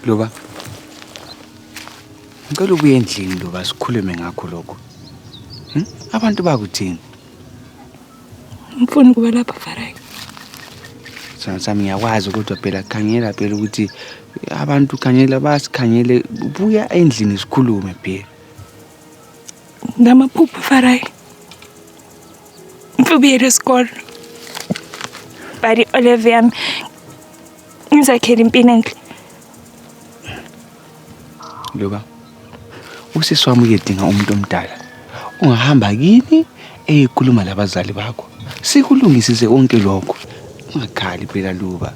Luba, ngicela ubuye endlini Luba sikhulume ngakho lokho. Abantu bakuthini? Ngifuna ukuba lapha Farai. Sami ngiyakwazi kodwa phela khangela phela ukuthi abantu khangela basikhangele buya endlini sikhulume phela. Ngamaphupho Farai. Ngibuyele esikole. Bari Olivia ngizakhela impilo enhle. Luba, usisi wami uyedinga umuntu omdala. Ungahamba kini eyikhuluma labazali bakho. Sikulungisise konke lokho. Ungakhali phela Luba.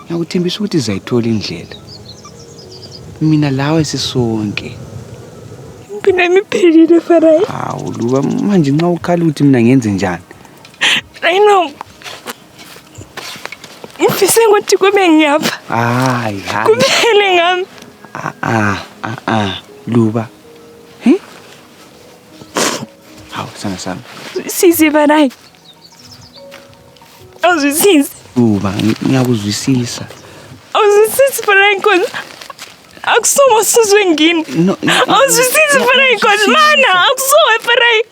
Ngiyakuthembisa ukuthi izayithola indlela. Mina lawe sisonke. Impilo emiphelile Farai. Hawu Luba, manje nxa ukhala ukuthi mina ngenze njani? I know. Ngifise ukuthi kube ngiyafa. Hayi. Kumele ngami. Luba. Hawu sami. Sisi Farai. Awuzwisisi. Luba, ngiyakuzwisisa. Awuzwisisi Farai nkosi. Akusoma sizwe ngini. Awuzwisisi Farai nkosi mana akusowe Farai.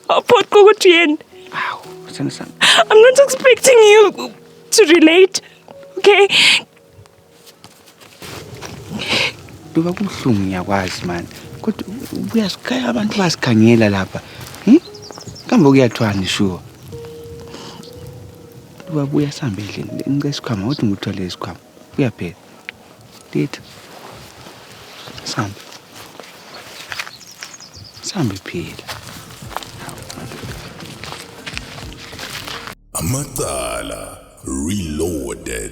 Awuphoqa ukuthi yena. Hawu sami. I'm not expecting you to relate. Okay? Luba kubuhlungu ngiyakwazi man. Kodwa uyasikhaya abantu basikhangela lapha. Kambe kuyathwani sure. Luba buya sambe endlini. Ngicela isikhwama uthi ngithwale isikhwama. Uyaphela. Letha. Sambe phela. Amacala Reloaded.